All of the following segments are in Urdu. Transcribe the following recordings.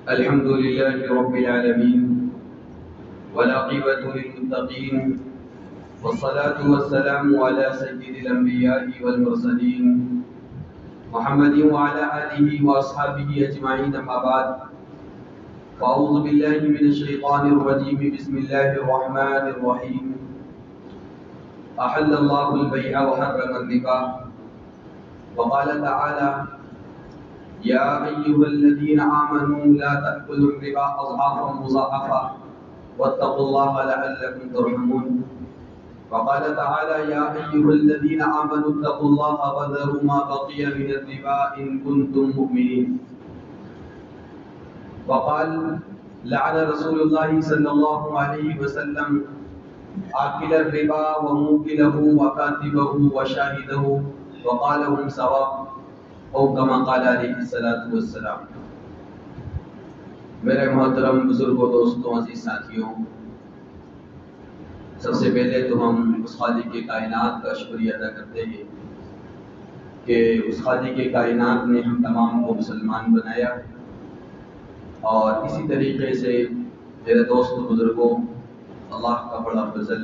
الحمد لله رب العالمين والعاقبة للمتقين والصلاة والسلام على سيد الأنبياء والمرسلين محمد وعلى آله وأصحابه أجمعين. أما بعد، فأعوذ بالله من الشيطان الرجيم. بسم الله الرحمن الرحيم. أحل الله البيع وحرم الربا، وقال تعالى: يا أيها الذين آمنوا لا تأكلوا الربا أضعافا مضاعفة واتقوا الله لعلكم ترحمون. وقال تعالى: يا أيها الذين آمنوا اتقوا الله وذروا ما بقي من الربا إن كنتم مؤمنين. وقال: لعن رسول الله صلى الله عليه وسلم آكل الربا وموكله وكاتبه وشاهده وقال هم سواء، او کما قال علیہ الصلوۃ والسلام. میرے محترم بزرگوں، دوستوں، عزیز ساتھیوں، سب سے پہلے تو ہم اس خالق کے کائنات کا شکریہ ادا کرتے ہیں کہ اس خالق کے کائنات نے ہم تمام کو مسلمان بنایا. اور اسی طریقے سے میرے دوست بزرگوں، اللہ کا بڑا فضل،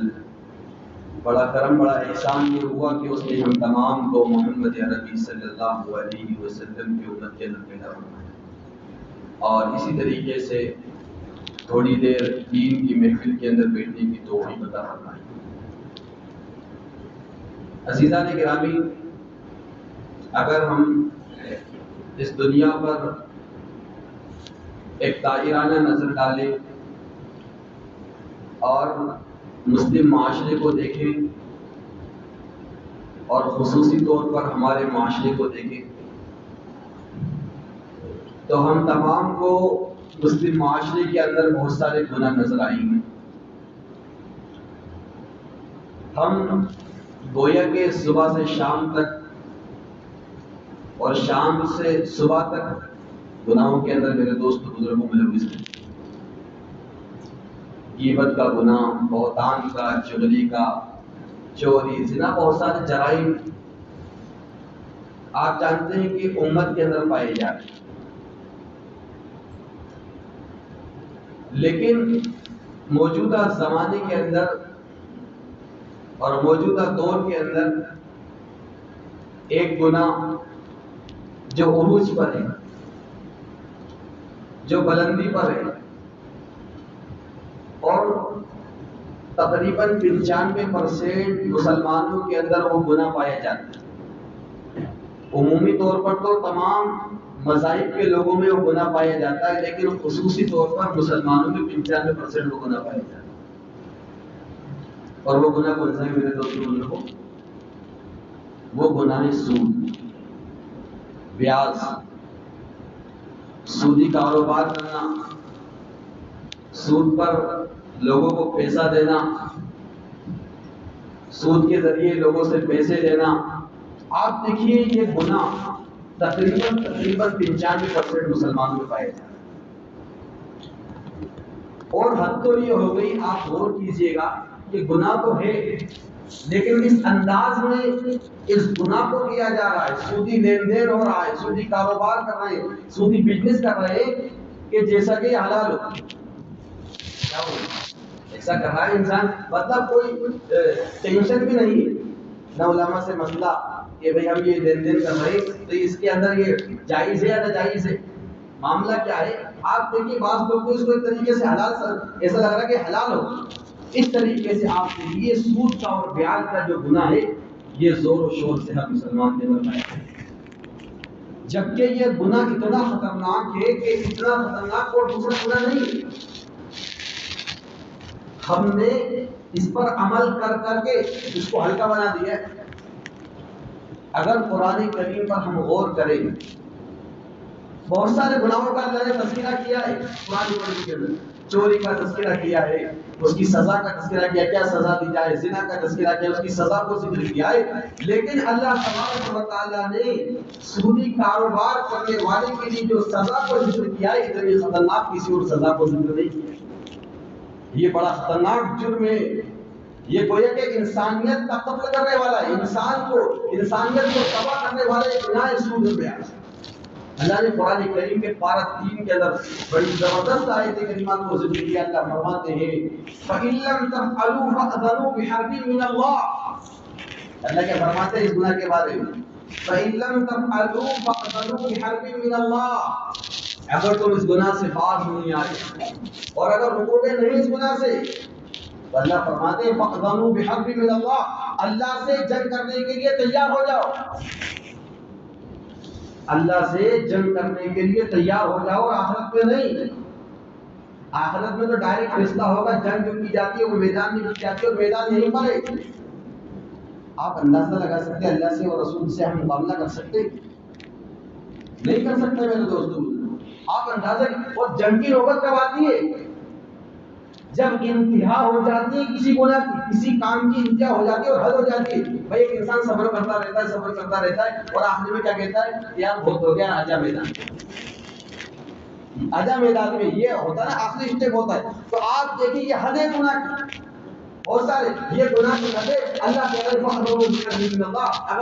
بڑا کرم، بڑا احسان یہ ہوا کہ اس نے ہم تمام کو محمد عربی صلی اللہ علیہ وسلم کی امت کے اندر پیدا فرمایا. اور اسی طریقے سے تھوڑی دیر دین کی محفل کے اندر بیٹھنے کی توفیق عطا فرمائی. عزیزان گرامی، اگر ہم اس دنیا پر ایک دائرانہ نظر ڈالیں اور مسلم معاشرے کو دیکھیں اور خصوصی طور پر ہمارے معاشرے کو دیکھیں تو ہم تمام کو مسلم معاشرے کے اندر بہت سارے گناہ نظر آئیں گے. ہم گویا کہ صبح سے شام تک اور شام سے صبح تک گناہوں کے اندر میرے دوست بزرگوں ملوث ہیں. غیبت کا گناہ، بہتان کا، چغلی کا، چوری، زنا، بہت سارے جرائم آپ جانتے ہیں کہ امت کے اندر پائے جاتے ہیں. لیکن موجودہ زمانے کے اندر اور موجودہ دور کے اندر ایک گناہ جو عروج پر ہے، جو بلندی پر ہے اور تقریباً 95% مسلمانوں کے اندر وہ گناہ پایا جاتا ہے. عمومی طور پر تو تمام مذاہب کے لوگوں میں وہ گناہ پایا جاتا ہے، لیکن خصوصی طور پر مسلمانوں میں 95% وہ گناہ پایا جاتا ہے. اور وہ گناہ کون سا ہے میرے دوستوں؟ وہ گناہ سود، بیاج، سودی کاروبار کرنا، سود پر لوگوں کو پیسہ دینا، سود کے ذریعے لوگوں سے پیسے لینا. آپ دیکھیے یہ گناہ تقریباً 95% مسلمانوں میں پائے جاتے ہیں. اور حد تو یہ ہو گئی، آپ غور کیجئے گا کہ گناہ تو ہے لیکن اس انداز میں اس گناہ کو کیا جا رہا ہے، سودی لین دین ہو رہا ہے، سودی کاروبار کر رہے ہیں، سودی بزنس کر رہے ہیں کہ جیسا کہ حلال ہو. ایسا کر رہا ہے انسان، مطلب کوئی ٹینشن بھی نہیں ہے، نہ علماء سے مسئلہ کہ بھئی ہم یہ لین دین کر رہے ہیں تو اس کے اندر یہ جائز ہے یا ناجائز ہے. معاملہ کیا ہے؟ آپ دیکھیے بعض لوگ کو اس کو ایک طریقے سے حلال ایسا لگ رہا ہے کہ حلال ہو. اس طریقے سے آپ دیکھیے سود کا اور بیاج کا جو گناہ ہے یہ زور و شور سے ہر مسلمان نے بتایا ہے. جبکہ یہ گناہ اتنا خطرناک ہے کہ اتنا خطرناک اور دوسرا گناہ نہیں. ہم نے اس پر عمل کر کر کے اس کو ہلکا بنا دیا ہے. اگر قرآن کریم پر ہم غور کریں، بہت سارے گناہوں کا اللہ نے تذکرہ کیا ہے قرآن کریم کے اندر. چوری کا تذکرہ کیا ہے، اس کی سزا کا تذکرہ کیا، کیا سزا دی جائے. زنا کا تذکرہ کیا، اس کی سزا کو ذکر کیا ہے. لیکن اللہ تبارک و تعالیٰ نے سودی کاروبار کرنے والے کے لیے جو سزا کو ذکر کیا ہے، اتنی خطرناک کسی اور سزا کو ذکر نہیں کیا. یہ بڑا خطرناک جرم ہے. یہ گویا کہ انسانیت کا قتل کرنے والا ہے، انسانیت کو تباہ کرنے والا ایک گناہ سود و بیاج. اللہ نے قرآن کریم کے پارہ 3 کے اندر بڑی زبردست آیت کریمات کو ذکر کیا. اللہ فرماتے ہیں فَإِن لَّمْ تَفْعَلُوا فَأْذَنُوا بِحَرْبٍ مِّنَ اللَّهِ. اللہ کے فرماتے ہیں اس گناہ کے بارے میں فَإِن لَّمْ تَفْعَلُوا فَأْذَنُوا بِحَرْبٍ مِّنَ اللَّهِ. اگر تم اس گناہ سے باز نہیں آئے اور اگر رکوگے نہیں اس گناہ سے تو اللہ فرماتے ہیں فَأْذَنُوا بِحَرْبٍ مِّنَ اللَّهِ. اللہ سے جنگ کرنے کے لیے تیار ہو جاؤ. اللہ سے جنگ کرنے کے لیے تیار ہو جاؤ. اور آخرت میں نہیں. آخرت میں تو ڈائریکٹ فیصلہ ہوگا. جنگ جو کی جاتی ہے وہ میدان میں کی جاتی ہے اور میدان یہیں پر ہے. آپ اندازہ لگا سکتے ہیں اللہ سے اور رسول سے ہم مقابلہ کر سکتے نہیں کر سکتے میرے دوستوں. آپ اندازہ. اور جنگ کی نوبت کب آتی ہے؟ جب انتہا ہو جاتی ہے کسی گناہ کی, کسی کام کی انتہا ہو جاتی ہے اور حد ہو جاتی ہے. بھائی ایک انسان صبر کرتا رہتا ہے اور آخر میں کیا کہتا ہے یار بہت ہو گیا, آجا میدان. آجا میدان میں یہ ہوتا ہے نا آخری اسٹیپ ہوتا ہے. تو آپ دیکھیں یہ حد ہے گناہ کی. بہت سارے یہ گناہ کی حد ہے. اللہ کے اگر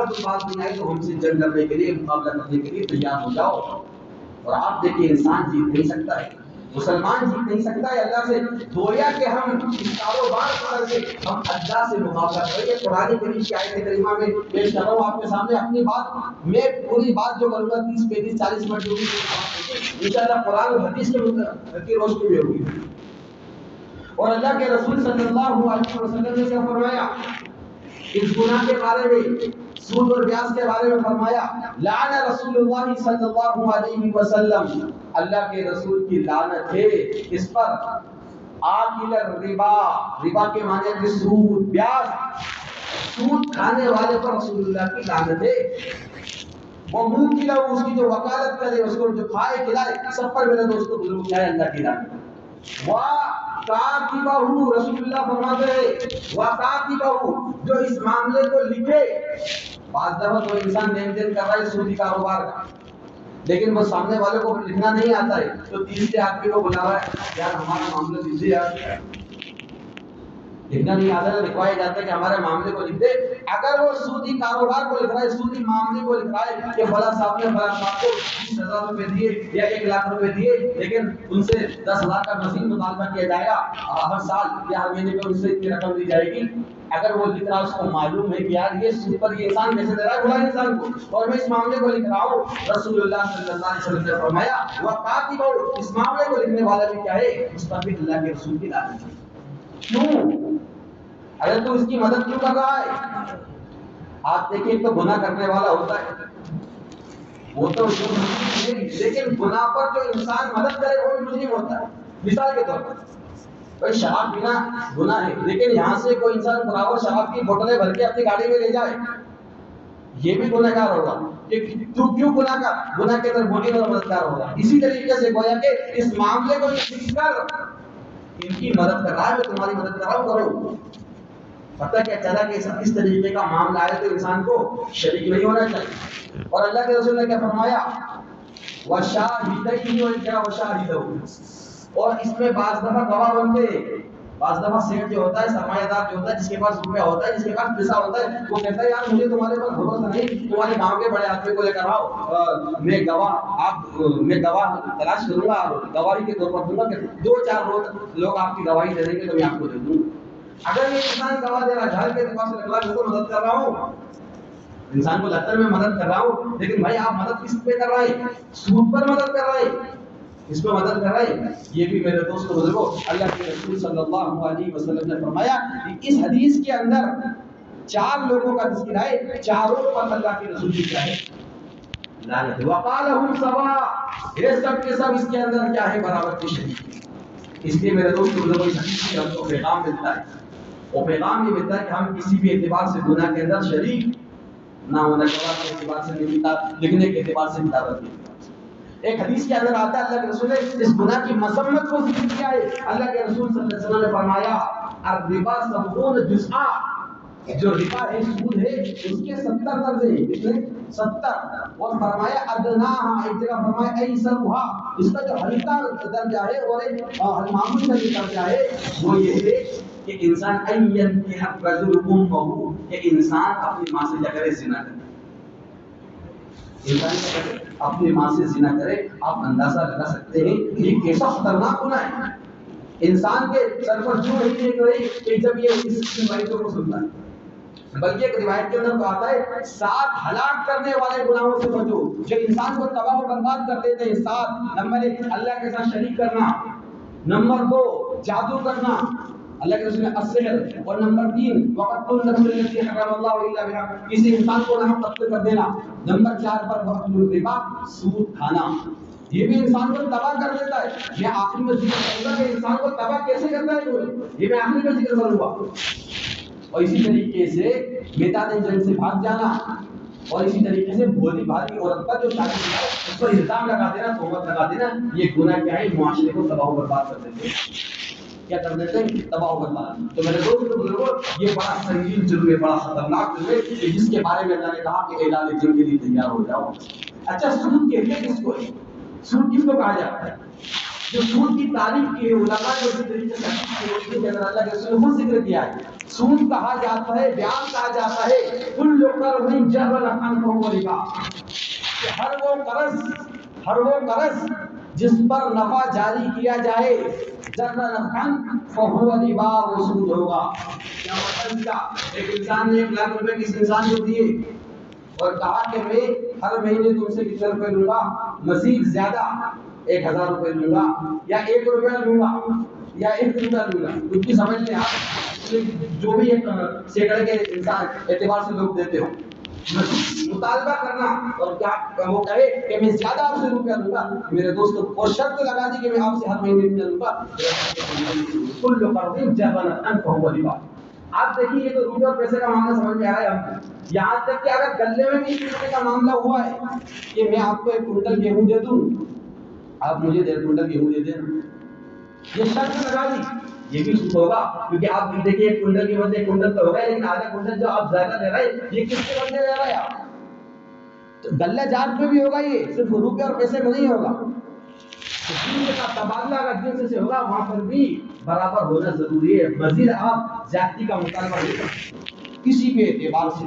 تم بات نہیں آئی تو ہم سے جنگ کرنے کے لیے مقابلہ کرنے کے لیے تیار ہو جاؤ. اور آپ دیکھیں انسان جیت نہیں سکتا ہے, مسلمان جیت نہیں سکتا ہے اللہ سے. گویا کہ ہم اس کاروبار کر کے ہم اللہ سے مقابلہ کریں گے. قرآن کریم کی آیت کریمہ میں پیش کر رہا ہوں آپ کے سامنے اپنی بات. میں پوری بات جو کروں گا 30 35 40 منٹ جو بھی انشاءاللہ قرآن اور حدیث کی روشنی میں ہوگی. اور اللہ کے رسول صلی اللہ علیہ وسلم نے کیا فرمایا اس گناہ کے بارے میں, سود اور بیاج کے بارے میں فرمایا لعن رسول اللہ صلی اللہ علیہ وسلم. اللہ کے رسول کی لعنت ہے اس پر. آکل الربا, ربا کے معنی ہے سود بیاج, سود کھانے والے پر رسول اللہ کی لعنت ہے. وہ منہ کی لو, اس کی جو وکالت کرے, اس کو جو کھائے کھلائے, سب پر میرے دوستو بزرگ کیا ہے اللہ کی لعنت. وَكَاتِبَهُ, رسول اللہ فرماتے ہیں وَكَاتِبَهُ, جو اس معاملے کو لکھے. بعض دفعہ تو انسان لین دین کر رہا ہے سودی کاروبار کا, لیکن وہ سامنے والے کو لکھنا نہیں آتا ہے تو تیسرے آدمی کو بلا رہا ہے یار ہمارا معاملہ دیجیے یار. لکھنا نہیں آتا ہے, لکھوایا جاتا ہے کہ ہمارے معاملے کو لکھ دے. اگر وہ سودی کاروبار کو لکھ رہا ہے, سودی معاملے کو لکھ رہا ہے کہ فلاں صاحب نے فلاں صاحب کو 20,000 روپے دیے یا 1 لاکھ روپے دیے, لیکن ان سے 10,000 کا مزید مطالبہ کیا جائے گا ہر سال یا ہر مہینے میں ان سے اتنی رقم دی جائے گی. اگر وہ لکھ رہا ہے اس کو معلوم ہے کہ یار یہ سود پر یہ انسان کیسے دے رہا ہے, بلا انسان کو, اور میں اس معاملے کو لکھ رہا ہوں. رسول اللہ صلی اللہ علیہ وسلم نے فرمایا وَقَاتِبَهُ, اس معاملے کو لکھنے والا بھی کیا ہے, اس پر بھی اللہ کے رسول کی لعنت ہے. کیوں؟ اگر تو اس کی مدد کیوں کر رہا ہے؟ آپ دیکھیں تو گناہ کرنے والا ہوتا ہے وہ تو لیکن گناہ پر جو انسان مدد کرے وہ بھی مجرم ہوتا ہے. مثال کے طور پر بھائی شراب پینا گناہ ہے, لیکن یہاں سے کوئی انسان برابر شراب کی بوتلیں بھر کے اپنی گاڑی میں لے جائے, یہ بھی گنہگار ہوگا. تو کیوں گناہ کے اندر بولی اور مددگار ہوگا؟ اسی طریقے سے گویا کہ اس معاملے کو لکھ کر ان کی مدد کر رہا ہے, میں تمہاری مدد کر رہا ہوں, کرو. پتہ کیا چلا کہ اس طریقے کا معاملہ آئے تو انسان کو شریک نہیں ہونا چاہیے. اور اللہ کے رسول نے کیا فرمایا وَشَاهِدَيْهِ وَشَاهِدَهُ, اور اس میں بعض دفعہ گواہ بنتے ہیں. بعض دفعہ سیٹ جو ہوتا ہے, سرمایہ دار جو ہوتا ہے, جس کے پاس روپیہ ہوتا ہے, جس کے پاس پیسہ ہوتا ہے, وہ کہتا ہے یار مجھے تمہارے پر بھروسہ نہیں, تمہارے گاؤں کے بڑے آدمی کو لے کر آؤ, میں گواہ تلاش کروں گا, گواہی کے طور پر دوں گا کہ 2-4 لوگ آپ کی گواہی دے دیں گے تو میں آپ کو دے دوں. اگر یہ انسان گواہ دے رہا ہے گھر کے دفاع سے لگا میں تو مدد کر رہا ہوں, انسان کو لگتا ہے میں مدد کر رہا ہوں, لیکن بھائی آپ مدد کس پہ کر رہے ہیں؟ سود پر مدد کر رہے ہیں, اس پہ مدد کر رہے ہیں. یہ بھی میرے دوستو بزرگوں اللہ کے رسول صلی اللہ علیہ وسلم نے فرمایا کہ اس حدیث کے اندر 4 لوگوں کا تذکر ہے, چاروں پر اللہ کے رسول کی کیا ہے لعنت. وقالهم سواء, یہ سب کے سب اس کے اندر کیا ہے برابر کی شریک. اس لیے میرے دوستو بزرگوں اس حدیث سے ہم کو پیغام ملتا ہے, وہ پیغام یہ ملتا ہے کہ ہم کسی بھی اعتبار سے گناہ کے اندر شریک نہ ہونا, گواہ کے اعتبار سے نہیں, لکھنے کے اعتبار سے, کتابت کے اعتبار سے. ایک حدیث کے اندر آتا ہے اللہ کے رسول نے اس گناہ کی مذمت کو ذکر کیا ہے. اللہ کے رسول صلی اللہ علیہ وسلم نے فرمایا الربا 70 جزءا, جو ربا ہے سود ہے اس کے 70 درجے ہیں, کتنے 70. اور فرمایا ادناها, ایک جگہ فرمایا ایسرها, اس کا جو ہلکا درجہ ہے اور ایک معمولی درجہ ہے وہ یہ ہے کہ انسان اینکح الرجل امه, کہ انسان اپنی ماں سے جا کر زنا کرے. انسان کیا کرے؟ اپنی ماں سے زنا کرے. آپ اندازہ لگا سکتے ہیں یہ کیسا خطرناک گناہ ہے. انسان کے سر پر جو نہیں دیکھ رہی کہ جب یہ اس روایتوں کو سنتا ہے. بلکہ ایک روایت کے اندر تو آتا ہے 7 ہلاک کرنے والے گناہوں سے بچو جو انسان کو تباہ و برباد کر دیتے ہیں. 7. نمبر 1 اللہ کے ساتھ شریک کرنا. نمبر 2 جادو کرنا اللہ کے رسول نے السحر. اور نمبر 3 وقتل النفس التي حرم الله الا بالحق کسی انسان کو نہ قتل کر دینا. نمبر 4 پر وقتل الربا سود کھانا. یہ بھی انسان کو تباہ کر دیتا ہے. میں آخری میں ذکر کروں گا کہ انسان کو تباہ کیسے کرتا ہے یہ میں آخری میں ذکر کروں گا. اور اسی طریقے سے میدان جنگ سے بھاگ جانا. اور اسی طریقے سے بھولی بھاری عورت پر جو شادی ہے اس پر الزام لگا دینا, تہمت لگا دینا. یہ گناہ کیا ہے؟ معاشرے کو تباہ و برباد کر دیتے ہیں. کیا کر دیتے ہیں؟ تباہ و برباد. تو میرے دوست بزرگوں یہ بڑا سنگین جرم ہے, بڑا خطرناک جرم ہے جس کے بارے میں اللہ نے کہا کہ اعلان جنگ کے لیے تیار ہو جاؤ. اچھا سود کہتے کس کو ہے؟ سود کس کو کہا جاتا ہے؟ جو سود کی تعریف کی ہے علماء نے اسی طریقے سے اللہ کے رسول نے ذکر کیا ہے. سود کہا جاتا ہے, بیان کہا جاتا ہے کل قرض جر عنه ربا, کہ ہر وہ قرض جس پر نفع جاری کیا جائے جر عنه فهو ربا, وہ سود ہوگا. کیا مطلب کا؟ ایک انسان نے 1 لاکھ روپے کسی انسان کو دیے اور کہا کہ میں ہر مہینے تم سے کتنے روپے لوں گا؟ مزید زیادہ 1000 روپے لوں گا یا 1 روپیہ لوں گا یا 1 روپیہ لوں گا. کچھ بھی سمجھ لیں آپ, جو بھی ایک سیکڑے کے انسان اعتبار سے لوگ دیتے ہو. مطالبہ کرنا اور کیا وہ کہے کہ میں زیادہ آپ سے روپیہ لوں گا. میرے دوستوں اور شرط لگا دی کہ میں آپ سے ہر مہینے روپیہ لوں گا. کل قرض جر عنه فهو ربا. آپ دیکھیے یہ تو روپے اور پیسے کا معاملہ سمجھ میں آ رہا ہے ہم کو. یہاں تک کہ اگر گلے میں بھی اس طرح کا معاملہ ہوا ہے کہ میں آپ کو 1 کنٹل گیہوں دے دوں, آپ مجھے 1.5 کنٹل گیہوں دے دینا, یہ شرط لگا دی, یہ بھی سود ہوگا. کیونکہ آپ دیکھیے 1 کنٹل کے بدلے 1 کنٹل تو ہوگا, لیکن آدھا کنٹل جو آپ زیادہ لے رہے ہیں یہ کس کے بدلے لے رہے ہیں آپ؟ تو گلے جات میں بھی ہوگا, یہ صرف روپے اور پیسے میں نہیں ہوگا. دین کے ساتھ تبادلہ اگر جن سے ہوگا وہاں پر بھی برابر ہونا ضروری ہے. مزید آپ زیادتی کا مطالبہ نہیں کرتے کسی بھی اعتبار سے.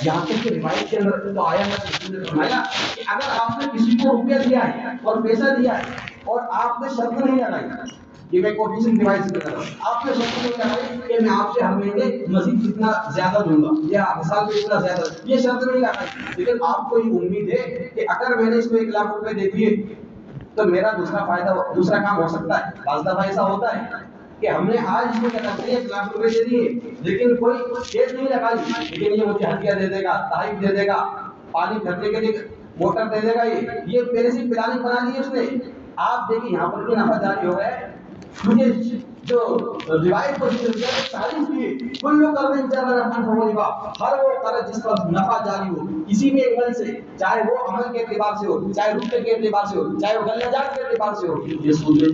یہاں تک کہ روایت کے اندر تو آیا ہے فرمایا کہ اگر آپ نے کسی کو روپیہ دیا ہے اور پیسہ دیا ہے اور آپ نے شرط نہیں لگائی, یہ میں کوئی کسی روایت سے کہہ رہا ہوں, آپ نے شرط نہیں لگائی کہ میں آپ سے ہر مہینے مزید کتنا زیادہ دوں گا یا مثال میں اتنا زیادہ, یہ شرط نہیں لگائی, لیکن آپ کو یہ امید ہے کہ اگر میں نے اس کو 1 لاکھ روپے دے دیے تو میرا دوسرا کام ہو سکتا ہے. بعض دفعہ ایسا ہوتا ہے کہ ہم نے آج اس کو کیا کرتے ہیں 1 لاکھ روپے دے دیے لیکن کوئی چیز نہیں لگائی, لیکن یہ مجھے ہدیہ دے دے گا, تحائف دے دے گا, پانی بھرنے کے لیے موٹر دے دے گا, یہ پہلے سے پلاننگ بنا لی ہے اس نے. آپ دیکھیں یہاں پر بھی نفع جاری ہو گیا ہے. مجھے جو روایت کو ذکر کیا تعریف کی کل قرض جر عنه ربا, ہر وہ قرض جس پر نفع جاری ہو کسی بھی اینگل سے, چاہے وہ عمل کے اعتبار سے ہو, چاہے روپے کے اعتبار سے ہو, چاہے وہ غلہ جات کے اعتبار سے ہو, یہ سود میں.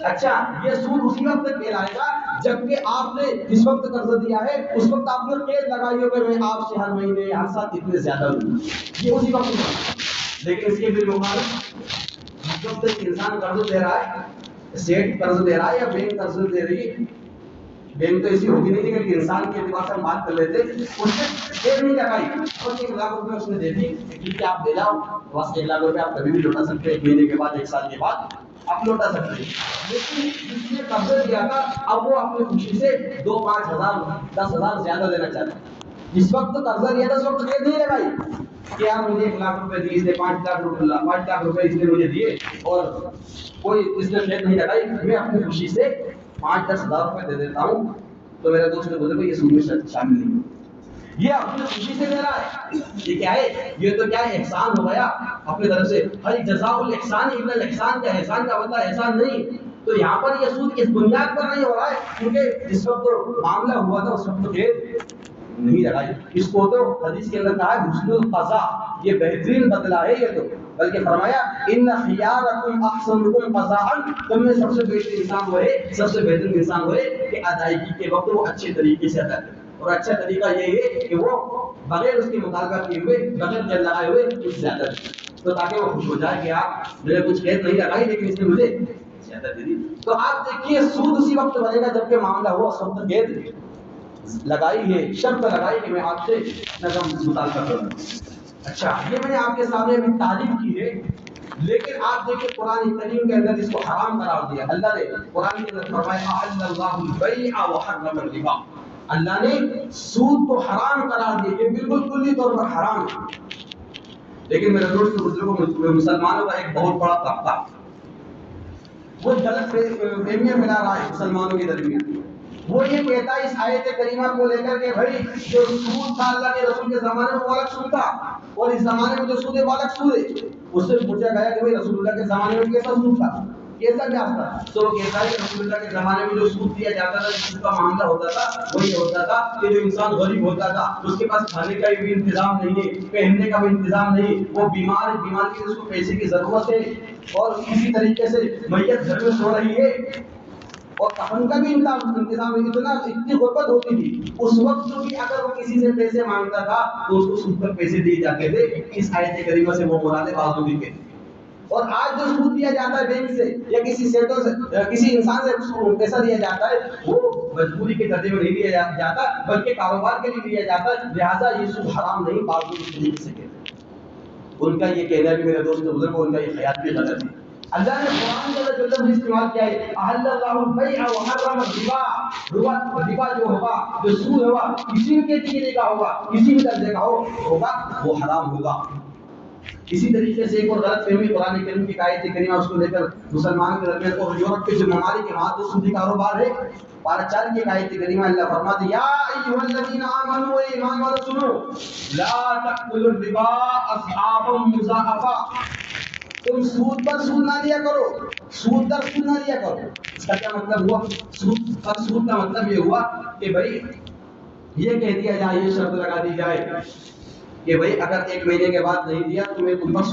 اچھا یہ سود اسی وقت تک کہلائے گا جبکہ آپ نے جس وقت قرض دیا ہے اس وقت آپ نے قید لگائی ہو کہ میں آپ سے ہر مہینے ہر سال اتنے زیادہ لوں, یہ اسی وقت ہوگا. لیکن اس کے بالمقابل جس وقت انسان قرض دے رہا ہے, سیٹ قرض دے رہا ہے یا بینک قرض دے رہی ہے, بینک تو ایسی ہوگی نہیں لیکن انسان کے اعتبار سے ہم بات کر لیتے, اس نے دیر نہیں لگائی اور 1 لاکھ روپے اس نے دے دی, ٹھیک ہے آپ دے جاؤ, بس 1 لاکھ روپے آپ کبھی بھی لوٹا سکتے ہیں, 1 مہینے کے بعد 1 سال کے بعد آپ لوٹا سکتے ہیں. لیکن جس نے قرض دیا تھا اب وہ اپنی خوشی سے 2-5 ہزار 10 ہزار زیادہ دینا چاہتے ہیں. جس وقت قرضہ لیا تھا اس وقت دیر نہیں لگائی کہ یار مجھے 1 لاکھ روپے دیے, اس نے 5 لاکھ روپے اس نے مجھے دیے اور کوئی اس نے قید نہیں لگائی, میں اپنی خوشی سے 5-10 ہزار روپے دے دیتا ہوں. تو میرے دوست نے بولے یہ سود میں شامل نہیں, یہ اپنی خوشی سے دے رہا ہے. یہ کیا ہے؟ یہ تو کیا ہے احسان ہو گیا اپنی طرف سے. ہل جزاء الاحسان الا الاحسان, کا احسان کا بدلہ احسان نہیں. تو یہاں پر یہ سود اس بنیاد پر نہیں ہو رہا ہے کیونکہ جس وقت معاملہ ہوا تھا اس وقت تو نہیں لگائی. اس کو تو حدیث کے اندر کہا ہے حسن القضاء, یہ بہترین بدلہ ہے. یہ تو بلکہ فرمایا ان خیارکم احسنکم قضاء, تم میں سب سے بہتر انسان وہ ہے, سب سے بہتر انسان وہ ہے کہ ادائیگی کے وقت وہ اچھے طریقے سے ادا کرے. اور اچھا طریقہ یہ ہے کہ وہ بغیر اس کی مطالبہ کیے ہوئے, بغیر جل لگائے ہوئے کچھ زیادہ دے, تو تاکہ وہ خوش ہو جائے کہ آپ میں نے کچھ قید نہیں لگائی لیکن اس نے مجھے زیادہ دے دی. تو آپ دیکھیے سود اسی وقت بنے گا جبکہ معاملہ ہوا اس وقت قید لگائی ہے, شرط لگائی کہ میں آپ سے نظم مطالبہ کروں. اچھا یہ میں نے آپ کے سامنے ابھی تعریف کی ہے، لیکن آپ دیکھیں قرآن کریم کے اندر اس کو حرام قرار دیا۔ اللہ نے قرآن کے اندر فرمایا احل اللہ البیع وحرم الربا، اللہ نے سود کو حرام قرار دیا، یہ بالکل کلی طور پر حرام ہے۔ لیکن میرے دوست بزرگوں، مسلمانوں کا ایک بہت بڑا طبقہ وہ غلط فہمیاں پھیلا رہا ہے مسلمانوں کے درمیان۔ وہ یہ کہتا ہے اس آیت کریمہ کو لے کر کہ بھائی جو سود تھا اللہ کے رسول کے زمانے میں وہ الگ سود تھا، اور اس زمانے میں جو سود ہے وہ الگ سود ہے۔ اس سے پوچھا گیا کہ بھائی رسول اللہ کے زمانے میں کیسا سود تھا، کیسا بیاج تھا؟ تو وہ کہتا ہے کہ رسول اللہ کے زمانے میں جو سود دیا جاتا تھا، جس کا معاملہ ہوتا تھا وہ یہ ہوتا تھا کہ جو انسان غریب ہوتا تھا، اس کے پاس کھانے کا بھی انتظام نہیں ہے، پہننے کا بھی انتظام نہیں، وہ بیمار ہے، بیمار کی اس کو پیسے کی ضرورت ہے، اور کسی طریقے سے میت گھر میں سو رہی ہے اور کفن کا بھی انتظام ہے، اتنی غربت ہوتی تھی اس وقت بھی اگر وہ کسی سے پیسے مانگتا تھا تو اس کو سود پر پیسے دیے جاتے تھے۔ اس آیت کریمہ سے وہ مراد بازو کے۔ اور آج جو سود دیا جاتا ہے بینک سے یا کسی سیٹوں سے کسی انسان سے پیسہ دیا جاتا ہے، وہ مجبوری کے درجے میں نہیں لیا جاتا بلکہ کاروبار کے لیے لیا جاتا ہے، لہٰذا یہ سود حرام نہیں، بازو کے طریقے سے کہتے ہیں۔ ان کا یہ کہنا بھی میرے دوست بزرگ، ان کا یہ خیال بھی غلط ہے۔ اللہ نے قرآن کے اندر جو لفظ استعمال کیا ہے احل اللہ البیع وحرم الربا، ربا جو ہوگا، جو سود ہوگا، کسی بھی کیٹیگری کا ہوگا، کسی بھی درجے کا ہوگا، وہ حرام ہوگا۔ اسی طریقے سے ایک اور غلط فہمی قرآن کریم کی آیت کریمہ اس کو لے کر مسلمان کے درمیان اور یورپ کے جو ممالک کے وہاں تو سودی کاروبار ہے۔ پارہ 4 کی آیت کریمہ اللہ فرماتے ہیں یا ایھا الذین آمنوا، اے ایمان والو سنو، لا تأکلوا الربا اضعافا مضاعفہ، تم سود پر سود نہ لیا کرو، سود در سود نہ لیا کرو۔ اس کا کیا مطلب ہوا؟ سود پر سود کا مطلب یہ ہوا کہ بھائی یہ کہہ دیا جائے، یہ شرط لگا دی جائے کہ بھائی اگر 1 مہینے کے بعد نہیں دیا تو تم پر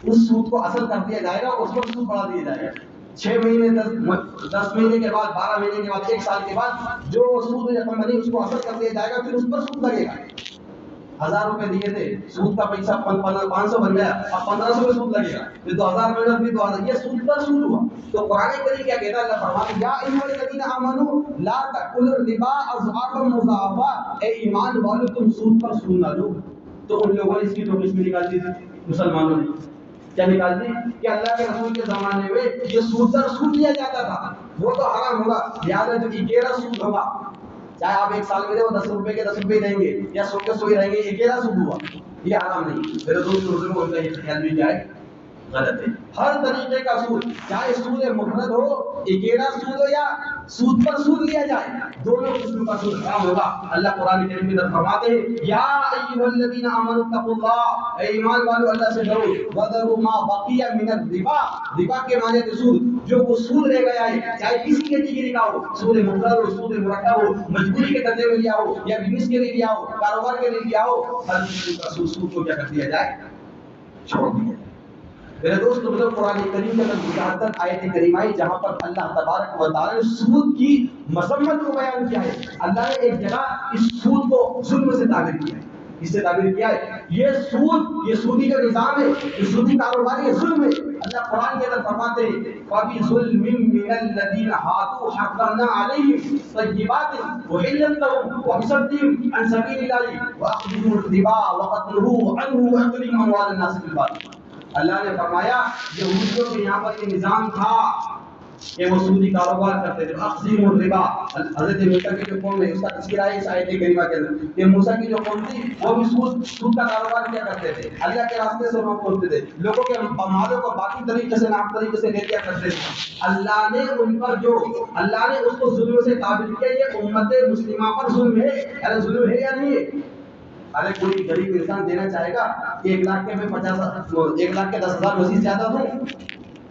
اس سود کو اصل کر دیا جائے گا، اس پر سود بڑھا دیا جائے گا۔ 6 مہینے 10 مہینے کے بعد، 12 مہینے کے بعد، 1 سال کے بعد جو سود رقم بنی اس کو اصل کر دیا جائے گا، پھر اس پر سود لگے گا۔ 1000 روپے دیے تھے، سود کا پیسہ 500 بن گیا، اب 1500 میں سود لگے گا، پھر 2000 میں پھر 2000، یہ سود پر سود ہوا۔ تو قرآن کریم کیا کہتا ہے؟ اللہ فرماتا ہے یا ایھا الذین آمنوا لا تأکلوا الربا اضعافا مضاعفہ، اے ایمان والو تم سود پر سود نہ لو۔ تو ان لوگوں نے اس کی دو قسمیں نکال دی تھی، مسلمانوں نے کیا نکال دی کہ اللہ کے رسول کے زمانے میں یہ سود در سود لیا جاتا تھا، وہ تو حرام ہوگا، لہٰذا جو اکیلا سود ہوگا، چاہے آپ 1 سال میں دے وہ 10 روپے کے 10 روپے دیں گے یا 100 کے 100 ہی رہیں گے، اکیلا سود ہوا، یہ حرام نہیں۔ میرے دوست بزرگوں، ان کا یہ خیال بھی کیا ہے؟ غلط ہے۔ ہر طریقے کا سود، چاہے سود مفرد ہو، اکیلا سود ہو، یا سود پر سود لیا جائے، دونوں قسم کا سود حرام ہوگا۔ اللہ قرآن کریم میں فرماتے ہیں یا ایھا الذین آمنوا اتقوا اللہ، اے ایمان والو اللہ سے ڈرو، وذروا ما بقی من الربا، ربا کے معنی ہے سود، جو وہ سود رہ گیا ہے، چاہے کسی کیٹیگری کا ہو، سود مفرد ہو، سود مرکب ہو، مجبوری کے درجے میں لیا ہو یا بزنس کے لیے لیا ہو، کاروبار کے لیے لیا ہو، ہر قسم کا سود کو کیا کر دیا جائے؟ چھوڑ دیا جائے۔ میرے دوست بزرگ، قرآن کریم کے اندر 77 آیت کریمہ ہے جہاں پر اللہ تبارک و تعالی نے سود کی مذمت کو بیان کیا ہے۔ اللہ نے ایک جگہ اس سود کو ظلم سے تعبیر کیا ہے، اس سے تعبیر کیا ہے یہ سود، یہ سودی کا نظام ہے، یہ سودی کاروبار، یہ ظلم ہے۔ اللہ قرآن کے اندر فرماتے ہیں فَبِظُلْمٍ مِّنَ الَّذِينَ هَادُوا حَرَّمْنَا عَلَيْهِمْ طَيِّبَاتٍ أُحِلَّتْ لَهُمْ وَبِصَدِّهِمْ عَن سَبِيلِ اللَّهِ وَأَخْذِهِمُ الرِّبَا وَقَدْ نُهُوا عَنْهُ وَأَكْلِهِمْ أَمْوَالَ النَّاسِ بِالْبَاطِلِ۔ اللہ نے فرمایا یہودیوں کے یہاں پر یہ نظام تھا کہ وہ سودی کاروبار کرتے تھے، اخذیم الربا۔ حضرت موسیٰ کی جو قوم ہے اس کا تذکرہ ہے اس آیت کریمہ کے اندر کہ موسیٰ کی جو قوم تھی وہ بھی سود کا کاروبار کیا کرتے تھے، اللہ کے راستے سے روک کھولتے تھے، لوگوں کے مالوں کو باقی طریقے سے ناپ طریقے سے لے لیا کرتے تھے۔ اللہ نے ان پر جو اللہ نے اس کو ظلم سے تعبیر کیا، یہ امت مسلمہ پر ظلم ہے۔ ارے ظلم ہے یا نہیں ہے؟ ارے کوئی غریب انسان دینا چاہے گا 1 لاکھ کے میں 1 لاکھ کے 10,000 وسیع زیادہ دوں،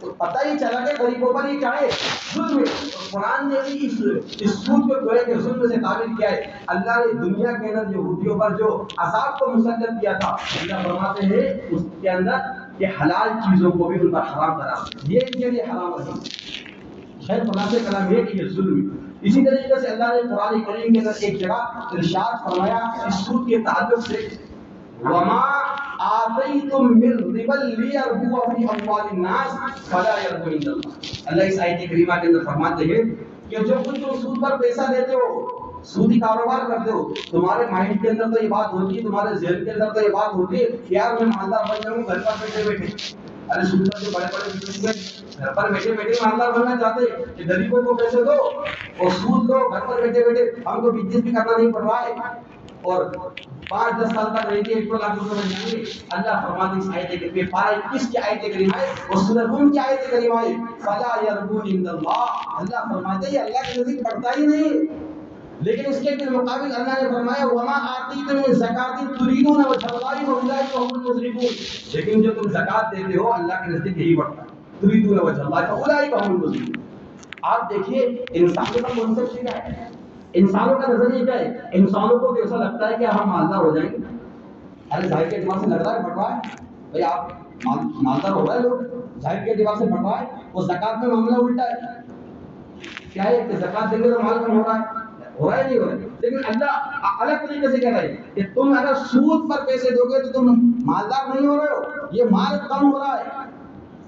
تو پتہ ہی چلا کہ غریبوں پر ہی چاہے ظلم ہے۔ قرآن نے بھی اس سود کو گویا کہ ظلم سے تعبیر کیا ہے۔ اللہ نے دنیا کے اندر یہودیوں پر جو عذاب کو مسلط کیا تھا، اللہ فرماتے ہیں اس کے اندر کہ حلال چیزوں کو بھی ان پر حرام کرا، یہ ان کے لیے حرام رہی۔ خیر خلاصہ کلام یہ کہ یہ ظلم ہے۔ اسی طریقے سے اللہ نے قرآن کریم کے اندر ایک جگہ ارشاد فرمایا اس سود کے تعلق سے وما آتیتم من ربا لیربو فی اموال الناس فلا یربو عند اللہ۔ اللہ اس آیت کریمہ کے اندر فرماتے ہیں کہ جو کچھ تم سود پر پیسہ دیتے ہو سودی کاروبار کرتے ہو، تمہارے مائنڈ کے اندر تو یہ بات ہوتی ہے، تمہارے ذہن کے اندر تو یہ بات ہوتی ہے کہ یار میں مالدار بن جاؤں گھر پر بیٹھے بیٹھے. ارے سود پر جو بڑے بڑے بزنس میں گھر پر بیٹھے بیٹھے مالدار بننا چاہتے ہیں کہ غریبوں کو پیسے دو اور سود دو، گھر پر بیٹھے بیٹھے ہم کو بزنس بھی کرنا نہیں پڑ رہا ہے اور 5-10 سال تک رہتے 1 لاکھ روپے بن جائیں گے. اللہ فرماتے ہیں اس آیت کریمہ پارہ 21 کی آیت کریمہ ہے اور سورہ روم کی آیت کریمہ ہے فلا يرجون عند اللہ. اللہ فرماتے ہیں یہ اللہ کے نزدیک بڑھتا ہی نہیں، لیکن اس کے بالمقابل اللہ نے فرمایا وما آتیتم من زکاۃ تريدون وجه الله فاولئک هم المضعفون. لیکن جو تم زکات دیتے ہو اللہ کے نزدیک یہی بڑھتا ہے، تريدون وجه الله فاولئک هم المضعفون. آپ دیکھیے انسانوں کا کانسیپٹ کیا ہے، انسانوں کا نظریہ کیا ہے. انسانوں کو بھی ایسا لگتا ہے کہ ہم مالدار ہو جائیں گے. ارے ظاہر کے اعتبار سے لگ رہا ہے بڑھ رہا ہے بھائی، آپ مالدار ہو رہے ہیں، لوگ ظاہر کے اعتبار سے بڑھ رہا ہے. وہ زکات میں معاملہ الٹا ہے، کیا ہے کہ زکات دیں گے تو مال کم ہو رہا ہے نہیں ہو رہا ہے. لیکن اللہ الگ طریقے سے کہہ رہا ہے کہ تم اگر سود پر پیسے دو گے تو تم مالدار نہیں ہو رہے ہو، یہ مال کم ہو رہا ہے.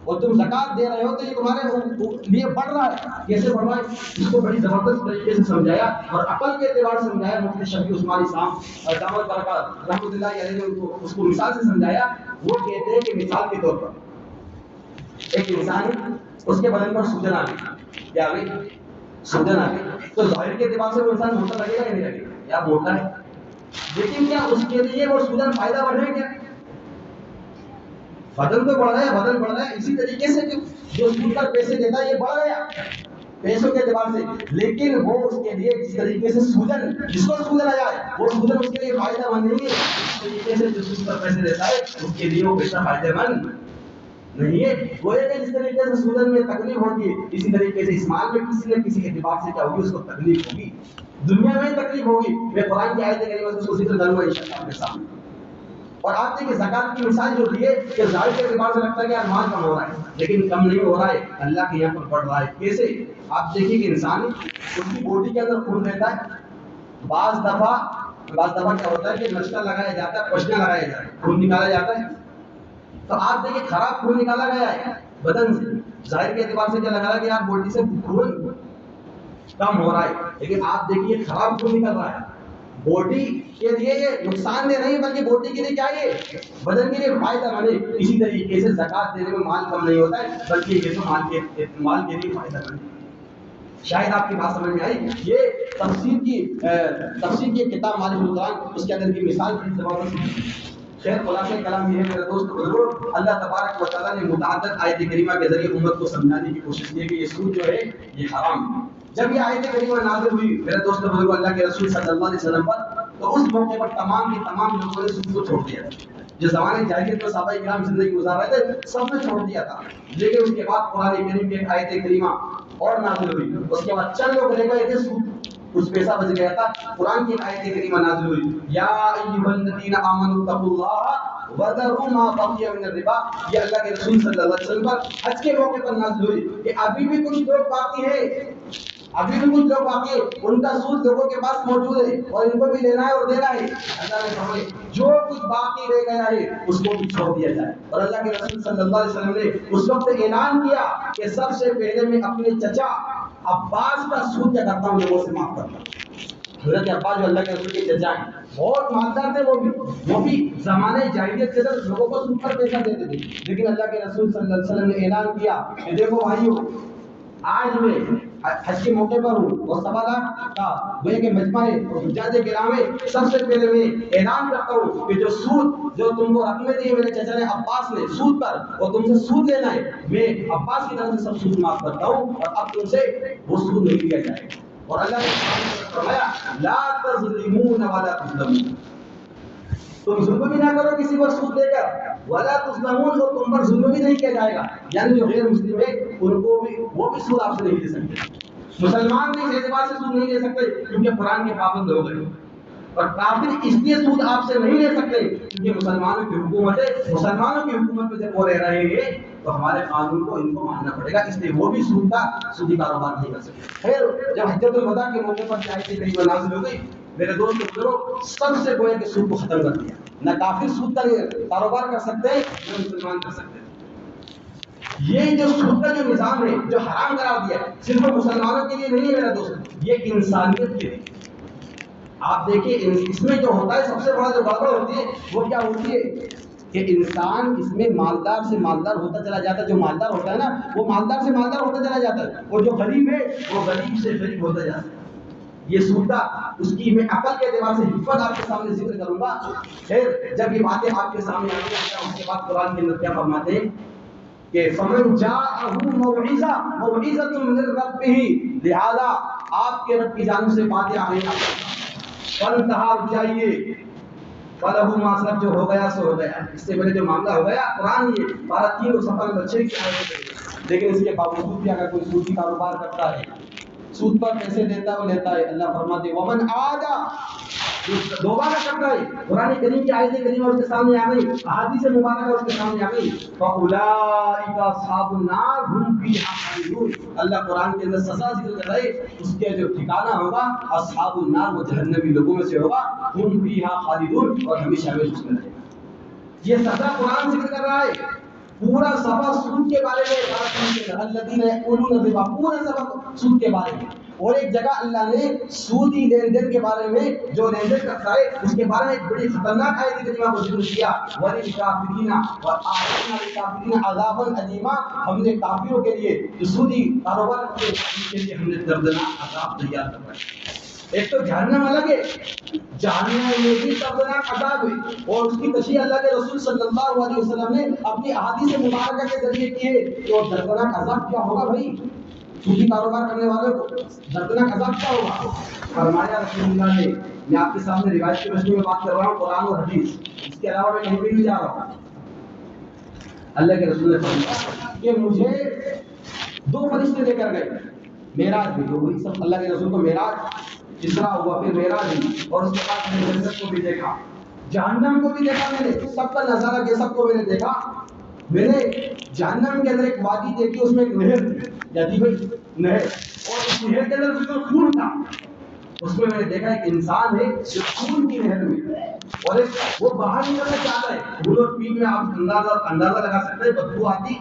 اور تم زکات دے رہے ہو تو یہ تمہارے لیے بڑھ رہا ہے. کیسے بڑھ رہا ہے اس کو بڑی زبردست طریقے سے سمجھایا اور عقل کے اعتبار سے سمجھایا. مفتی شفیع عثمانی صاحب دامت برکات رحمۃ اللہ علیہ نے اس کو مثال سے سمجھایا. وہ کہتے ہیں کہ مثال کے طور پر ایک انسان ہے، اس کے بدن پر سوجن آ گئی، کیا آ گئی؟ سوجن آ گئی. تو ظاہر کے اعتبار سے وہ انسان موٹا لگے گا یا نہیں لگے گا؟ یا موٹا ہے، لیکن کیا اس کے لیے وہ سوجن فائدہ بڑھ رہا ہے؟ کیا بدن تو بڑھ رہا ہے، بدن بڑھ رہا ہے. اسی طریقے سے جو سود پر پیسے دیتا ہے یہ بڑھ گیا پیسوں کے اعتبار سے، لیکن وہ اس کے لیے جس طریقے سے سوجن جس کو سوجن آ جائے وہ سوجن اس کے لیے فائدہ مند نہیں ہے. اس طریقے سے جو سود پر پیسے دیتا ہے اس کے لیے وہ پیسہ فائدہ مند نہیں ہے. وہ یہ کہ جس طریقے سے سودن میں تکلیف ہوتی ہے اسی طریقے سے اس مال میں کسی نہ کسی اعتبار سے کیا ہوگی، اس کو تکلیف ہوگی، دنیا میں تکلیف ہوگی. میں قرآن کی آیت کریمہ سے اس کو ذکر کروں گا انشاءاللہ آپ کے سامنے. اور آپ دیکھیں زکات کی مثال جو دی ہے کہ ظاہر کے اعتبار سے لگتا ہے کہ مال کم ہو رہا ہے، لیکن کم نہیں ہو رہا ہے، اللہ کے یہاں پر بڑھ رہا ہے. کیسے؟ آپ دیکھیں کہ انسان اس کی باڈی کے اندر خون رہتا ہے. بعض دفعہ کیا ہوتا ہے کہ نشہ لگایا جاتا ہے، پشنا لگایا جاتا ہے، خون نکالا جاتا ہے. تو آپ دیکھیں خراب خون نکالا گیا ہے بدن سے، ظاہر کے اعتبار سے کیا لگا رہا ہے کہ یار باڈی سے خون کم ہو رہا ہے، لیکن آپ دیکھیے خراب خون نکل رہا ہے. باڈی کے لیے یہ نقصان دہ نہیں بلکہ باڈی کے لیے کیا ہے، بدن کے لیے فائدہ مند ہے. اسی طریقے سے زکات دینے میں مال کم نہیں ہوتا ہے بلکہ یہ تو مال کے لیے فائدہ مند ہے. شاید آپ کی بات سمجھ میں آئی. یہ تفسیر کی کتاب مالک القرآن، اس کے اندر کی مثال بڑی زبردست. خیر خلاصہ کلام یہ ہے میرے دوست بزرگ، اللہ تبارک و تعالیٰ نے متعدد آیت کریمہ کے ذریعے امت کو سمجھانے کی کوشش کی کہ یہ سود جو ہے یہ حرام ہے. جب یہ آیت کریمہ نازل ہوئی میرے دوست بزرگ اللہ کے رسول صلی اللہ علیہ وسلم پر، تو اس موقع پر تمام لوگوں نے سود کو چھوڑ دیا. جو زمانے جاہلیت میں صحابہ کرام زندگی گزار رہے تھے سب نے چھوڑ دیا تھا. لیکن اس کے بعد قرآن کریم کی ایک آیت کریمہ اور نازل ہوئی. اس کے بعد چند لوگ رہ گئے تھے، سود کچھ پیسہ بچ گیا تھا. قرآن کی آیت کریمہ نازل ہوئی یا ایھا الذین آمنوا اتقوا اللہ وذروا ما بقی من الربا. یہ اللہ کے رسول صلی اللہ علیہ وسلم پر حج کے موقع پر نازل ہوئی کہ ابھی بھی کچھ لوگ باقی ہیں، ان کا سود لوگوں کے پاس موجود ہے اور ان کو بھی لینا ہے اور دینا ہے. اللہ نے فرمایا جو کچھ باقی رہ گیا ہے اس کو بھی چھوڑ دیا جائے. اور اللہ کے رسول صلی اللہ علیہ وسلم نے اس وقت اعلان کیا کہ سب سے پہلے میں اپنے چچا عباس کا سود کیا کرتا ہوں، لوگوں سے معاف کرتا ہوں. حضرت عباس جو اللہ کے رسول کے چچا ہیں بہت مالدار تھے، وہ بھی زمانے جاہلیت کے اندر لوگوں کو سود پر پیسہ دیتے تھے. لیکن اللہ کے رسول صلی اللہ علیہ وسلم نے اعلان کیا کہ دیکھو بھائیو، آج میں حج کے موقع پر ہوں اور 7 لاکھ کا گویا کہ مجمع ہے اور حجاج کرام ہے، سب سے پہلے میں اعلان کرتا ہوں کہ جو سود جو تم کو رقمیں دی میرے چچا نے عباس نے سود پر اور تم سے سود لینا ہے، میں عباس کی طرف سے سب سود معاف کرتا ہوں اور اب تم سے وہ سود نہیں لیا جائے گا. اور اللہ نے فرمایا لا تظلمون ولا تظلمون، تم ظلم بھی نہ کرو کسی پر سود لے کر، ولا تظلمون، اور تم پر ظلم بھی نہیں کیا جائے گا. یعنی جو غیر مسلم ہے ان کو بھی وہ بھی سود آپ سے نہیں لے سکتے. مسلمان بھی اس اعتبار سے سود نہیں لے سکتے کیونکہ قرآن کے پابند ہو گئے، اور کافر اس لیے سود آپ سے نہیں لے سکتے کیونکہ مسلمانوں کی حکومت ہے. مسلمانوں کی حکومت میں جب وہ رہ رہے ہیں تو ہمارے قانون کو ان کو ماننا پڑے گا، اس لیے وہ بھی سودی کاروبار نہیں کر سکتے. خیر جب حجۃ الوداع کے موقع پر آیت کریمہ نازل ہو گئی میرے دوست بزرگوں، سب سے گویا کہ سود کو ختم کر دیا. نہ کافر سود کا کاروبار کر سکتے ہیں نہ مسلمان کر سکتے ہیں. یہ جو سود کا جو نظام ہے جو حرام قرار دیا ہے صرف مسلمانوں کے لیے نہیں ہے میرا دوست، یہ انسانیت کے لیے آپ دیکھیے اس میں جو ہوتا ہے سب سے بڑا جو گڑبڑ ہوتی ہے وہ کیا ہوتی ہے کہ انسان اس میں مالدار سے مالدار ہوتا چلا جاتا ہے. جو مالدار ہوتا ہے نا وہ مالدار سے مالدار ہوتا چلا جاتا ہے, اور جو غریب ہے وہ غریب سے غریب ہوتا جاتا ہے. یہ سوتا اس کی میں عقل کے اعتبار سے حکمت آپ کے سامنے ذکر کروں گا. پھر جب یہ باتیں آپ کے سامنے آتی ہیں اس کے بعد قرآن کے اندر کیا فرماتے ہیں کہ فمن جاءہ موعظۃ من ربہ, لہذا آپ کے رب کی جانب سے باتیں آ گئی فانتہا جائیے فلہ ما سلف, جو ہو گیا سو ہو گیا. اس سے پہلے جو معاملہ ہو گیا قرآن یہ 12 صفحہ بچے کی آیت ہے, لیکن اس کے باوجود بھی اگر کوئی سودی کاروبار کرتا ہے, سود پر پیسے دیتا وہ لیتا ہے, اللہ فرماتے ومن عاد, دوبارہ کرتا ہے. قرآن کریم کی آیت کریمہ اس کے سامنے آ گئی, احادیث مبارکہ اس کے سامنے آ گئی. فاولئک اصحاب النار هم فیہا خالدون. اللہ قرآن کے اندر سزا ذکر کر رہے, اس کے جو ٹھکانہ ہوگا اصحاب النار, وہ جہنمی لوگوں میں سے ہوگا, هم فیہا خالدون, اور ہمیشہ ہمیشہ اس میں رہے گا. یہ سزا قرآن ذکر کر رہا ہے. پورا سبق سود کے بارے میں, الذین یأکلون الربا, پورا سبق سود کے بارے میں. اور ایک جگہ اللہ نے سودی لین دین کے بارے میں, جو لین دین کرتا ہے اس کے بارے میں ایک بڑی خطرناک آیت کریمہ کو ذکر کیا, وَلِلْكَافِرِينَ وَأَعْتَدْنَا لِلْكَافِرِينَ عَذَابًا أَلِيمًا. ہم نے کافروں کے لیے جو سودی کاروبار کرتے ہیں ان کے لیے ہم نے دردناک عذاب تیار کروایا. ایک تو جہنم الگ ہے, جہنم میں بھی دردناک عذاب ہے, اور اس کی تشریح اللہ کے رسول صلی اللہ علیہ وسلم نے اپنی احادیث مبارکہ کے ذریعے کی ہے کہ وہ دردناک عذاب کیا ہوگا. بھائی سودی کاروبار کرنے والوں کو دردناک عذاب کیا ہوگا؟ فرمایا رسول اللہ نے, میں آپ کے سامنے روایت کی روشنی میں بات کر رہا ہوں, قرآن اور حدیث, اس کے علاوہ میں کہیں بھی نہیں جا رہا ہوں. اللہ کے رسول نے فرمایا کہ مجھے 2 فرشتے لے کر گئے معراج میں, وہی سب اللہ کے رسول کو معراج اسرا ہوا, پھر معراج ہوئی, اور اس کے بعد میں نے جنت کو بھی دیکھا, جہنم کو بھی دیکھا. میں نے سب کا نظارہ کیا, سب کو میں نے دیکھا. میں نے جہنم کے اندر ایک وادی دیکھی, اس میں ایک نہر جاتی ہوئی نہر, اور اس نہر کے اندر بالکل خون تھا. اس میں نے دیکھا ایک انسان ہے جو خون کی نہر میں, اور وہ باہر نکلنا چاہتا ہے. خون اور پیپ میں آپ اندازہ لگا سکتے ہیں, بدبو آتی.